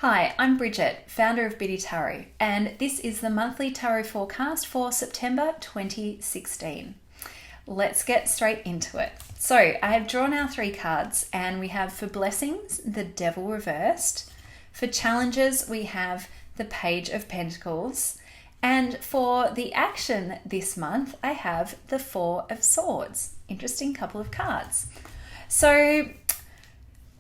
Hi, I'm Brigit, founder of Biddy Tarot, and this is the monthly tarot forecast for September 2016. Let's get straight into it. So, I have drawn our three cards, and we have for blessings, the Devil reversed. For challenges, we have the Page of Pentacles. And for the action this month, I have the Four of Swords. Interesting couple of cards. So,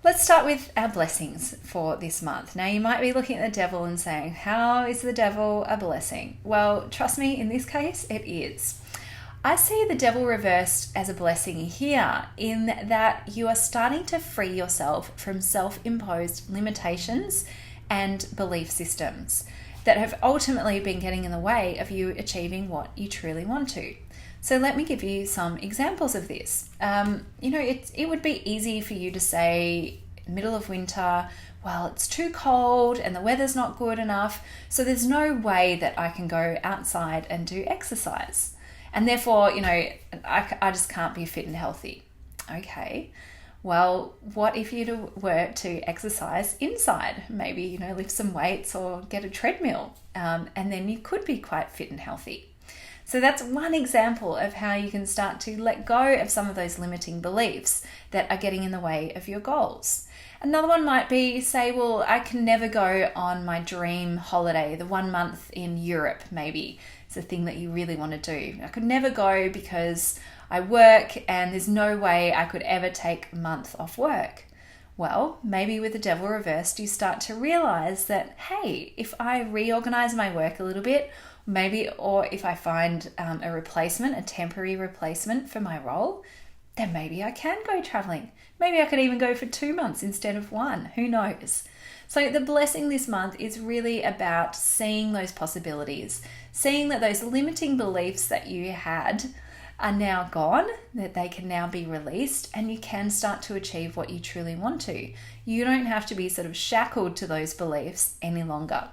let's start with our blessings for this month. Now, you might be looking at the devil and saying, how is the devil a blessing? Well, trust me, in this case, it is. I see the devil reversed as a blessing here in that you are starting to free yourself from self-imposed limitations and belief systems that have ultimately been getting in the way of you achieving what you truly want to. So let me give you some examples of this. It would be easy for you to say, middle of winter, well, it's too cold and the weather's not good enough, so there's no way that I can go outside and do exercise. And therefore, I just can't be fit and healthy. Okay, well, what if you were to exercise inside? Maybe, lift some weights or get a treadmill, and then you could be quite fit and healthy. So that's one example of how you can start to let go of some of those limiting beliefs that are getting in the way of your goals. Another one might be, say, well, I can never go on my dream holiday, the 1 month in Europe, maybe. It's a thing that you really want to do. I could never go because I work and there's no way I could ever take a month off work. Well, maybe with the devil reversed, you start to realize that, hey, if I reorganize my work a little bit, or if I find a temporary replacement for my role, then maybe I can go traveling. Maybe I could even go for 2 months instead of 1. Who knows? So the blessing this month is really about seeing those possibilities, seeing that those limiting beliefs that you had are now gone, that they can now be released, and you can start to achieve what you truly want to. You don't have to be sort of shackled to those beliefs any longer.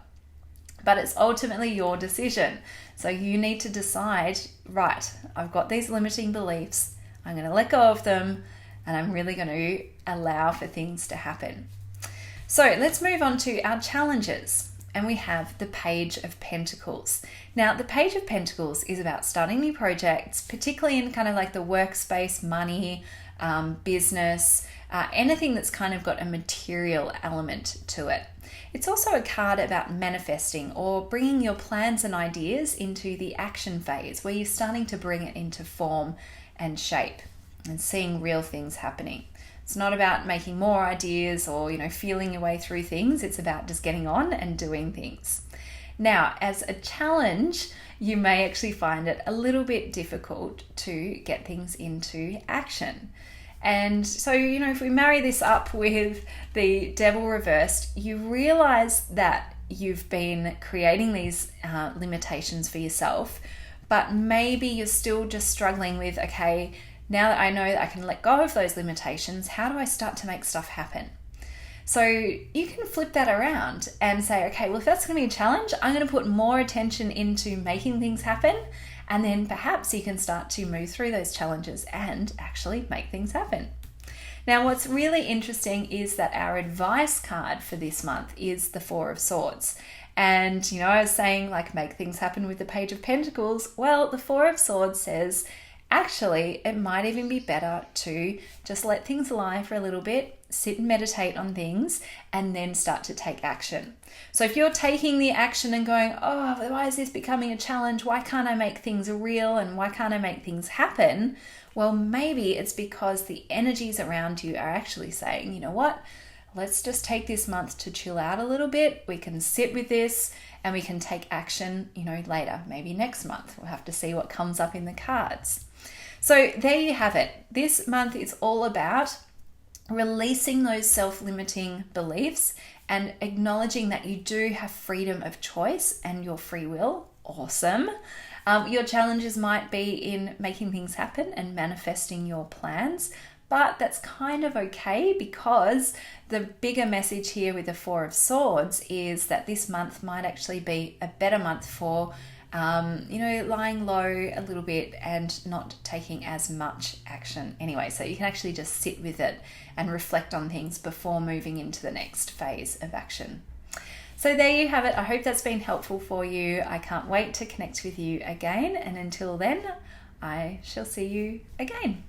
But it's ultimately your decision. So you need to decide, right, I've got these limiting beliefs, I'm going to let go of them, and I'm really going to allow for things to happen. So let's move on to our challenges. And we have the Page of Pentacles. Now, the Page of Pentacles is about starting new projects, particularly in kind of like the workspace, money, business, anything that's kind of got a material element to it. It's also a card about manifesting or bringing your plans and ideas into the action phase where you're starting to bring it into form and shape and seeing real things happening. It's not about making more ideas or, feeling your way through things. It's about just getting on and doing things. Now, as a challenge, you may actually find it a little bit difficult to get things into action. And so, if we marry this up with the devil reversed, you realize that you've been creating these limitations for yourself, but maybe you're still just struggling with, okay, now that I know that I can let go of those limitations, how do I start to make stuff happen? So you can flip that around and say, okay, well, if that's going to be a challenge, I'm going to put more attention into making things happen. And then perhaps you can start to move through those challenges and actually make things happen. Now, what's really interesting is that our advice card for this month is the Four of Swords. And, I was saying make things happen with the Page of Pentacles. Well, the Four of Swords says, actually, it might even be better to just let things lie for a little bit, sit and meditate on things, and then start to take action. So if you're taking the action and going, oh, why is this becoming a challenge? Why can't I make things real? And why can't I make things happen? Well, maybe it's because the energies around you are actually saying, you know what? Let's just take this month to chill out a little bit. We can sit with this and we can take action, later, maybe next month. We'll have to see what comes up in the cards. So there you have it. This month is all about releasing those self-limiting beliefs and acknowledging that you do have freedom of choice and your free will. Awesome. Your challenges might be in making things happen and manifesting your plans, but that's kind of okay because the bigger message here with the Four of Swords is that this month might actually be a better month for lying low a little bit and not taking as much action anyway. So you can actually just sit with it and reflect on things before moving into the next phase of action. So there you have it. I hope that's been helpful for you. I can't wait to connect with you again. And until then, I shall see you again.